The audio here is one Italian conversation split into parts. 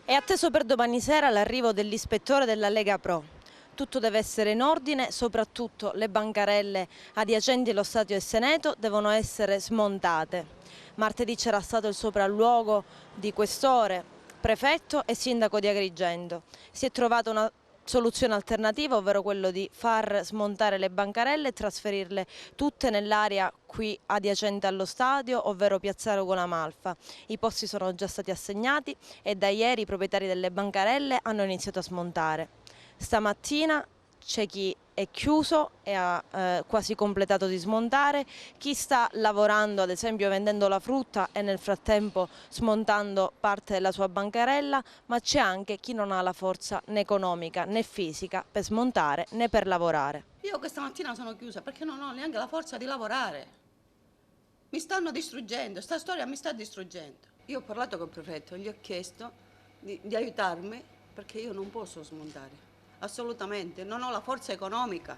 È atteso per domani sera l'arrivo dell'ispettore della Lega Pro. Tutto deve essere in ordine, soprattutto le bancarelle adiacenti allo Stadio e Seneto devono essere smontate. Martedì c'era stato il sopralluogo di questore, prefetto e sindaco di Agrigento. Si è trovata una soluzione alternativa, ovvero quello di far smontare le bancarelle e trasferirle tutte nell'area qui adiacente allo stadio, ovvero Piazzale Ugo La Malfa. I posti sono già stati assegnati e da ieri i proprietari delle bancarelle hanno iniziato a smontare. Stamattina c'è chi è chiuso e ha quasi completato di smontare, chi sta lavorando ad esempio vendendo la frutta e nel frattempo smontando parte della sua bancarella, ma c'è anche chi non ha la forza né economica né fisica per smontare né per lavorare. Io questa mattina sono chiusa perché non ho neanche la forza di lavorare. Mi stanno distruggendo, sta storia mi sta distruggendo. Io ho parlato col prefetto, gli ho chiesto di aiutarmi perché io non posso smontare. Assolutamente, non ho la forza economica,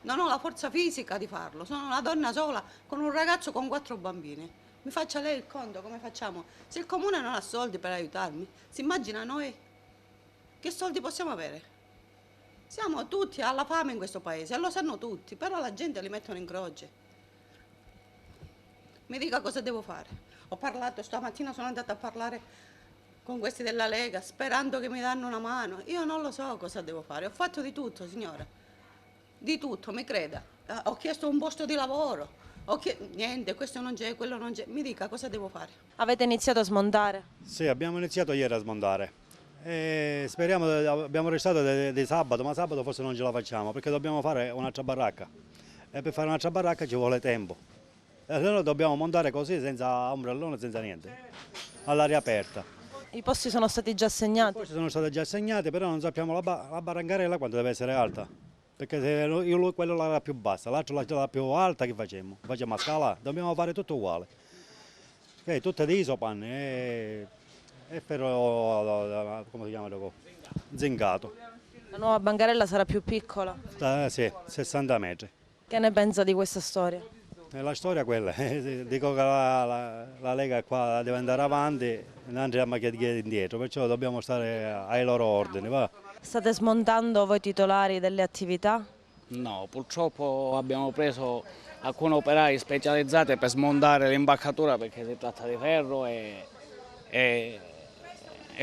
non ho la forza fisica di farlo. Sono una donna sola con un ragazzo con 4 bambini. Mi faccia lei il conto, come facciamo? Se il comune non ha soldi per aiutarmi, si immagina noi che soldi possiamo avere? Siamo tutti alla fame in questo paese e lo sanno tutti, però la gente li mettono in croce. Mi dica cosa devo fare. Ho parlato, stamattina sono andata a parlare con questi della Lega, sperando che mi danno una mano. Io non lo so cosa devo fare. Ho fatto di tutto, signora. Di tutto, mi creda. Ho chiesto un posto di lavoro. Niente, questo non c'è, quello non c'è. Mi dica cosa devo fare. Avete iniziato a smontare? Sì, abbiamo iniziato ieri a smontare. Speriamo, abbiamo restato di sabato, ma sabato forse non ce la facciamo perché dobbiamo fare un'altra baracca. E per fare un'altra baracca ci vuole tempo. E allora dobbiamo montare così, senza ombrellone, senza niente, all'aria aperta. I posti sono stati già assegnati? Poi ci sono state già assegnate, però non sappiamo la baraccarella quanto deve essere alta. Perché se quello là era più bassa, l'altro la più alta, che facciamo? Facciamo a scala, dobbiamo fare tutto uguale. Tutte di isopan e ferro, come si chiama dopo? Zincato. La nuova bancarella sarà più piccola? Sì, 60 metri. Che ne pensa di questa storia? La storia è quella, dico che la Lega qua deve andare avanti e non andremo indietro, perciò dobbiamo stare ai loro ordini. Va? State smontando voi titolari delle attività? No, purtroppo abbiamo preso alcuni operai specializzati per smontare l'imbaccatura perché si tratta di ferro e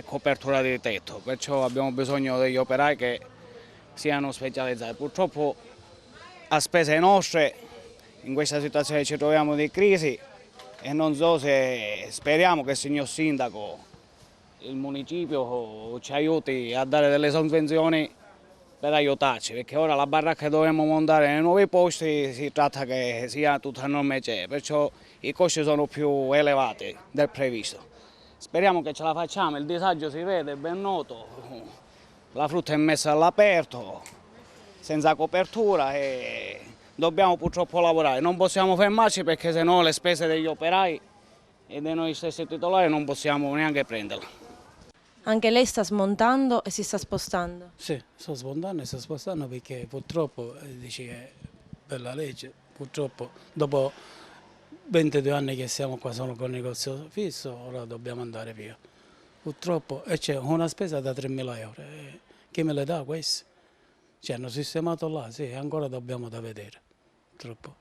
copertura di tetto, perciò abbiamo bisogno degli operai che siano specializzati. Purtroppo a spese nostre in questa situazione ci troviamo di crisi e non so se speriamo che il signor Sindaco, il municipio ci aiuti a dare delle sovvenzioni per aiutarci, perché ora la baracca che dovremmo montare nei nuovi posti si tratta che sia tutta a norme CE, perciò i costi sono più elevati del previsto. Speriamo che ce la facciamo, il disagio si vede, è ben noto, la frutta è messa all'aperto, senza copertura e dobbiamo purtroppo lavorare. Non possiamo fermarci perché sennò le spese degli operai e dei noi stessi titolari non possiamo neanche prenderle. Anche lei sta smontando e si sta spostando? Sì, sto smontando e sto spostando perché purtroppo, dici che per la legge, purtroppo dopo 22 anni che siamo qua solo con il negozio fisso, ora dobbiamo andare via. Purtroppo, e c'è una spesa da 3.000 euro, chi me le dà queste? Ci hanno sistemato là, sì, ancora dobbiamo da vedere, purtroppo.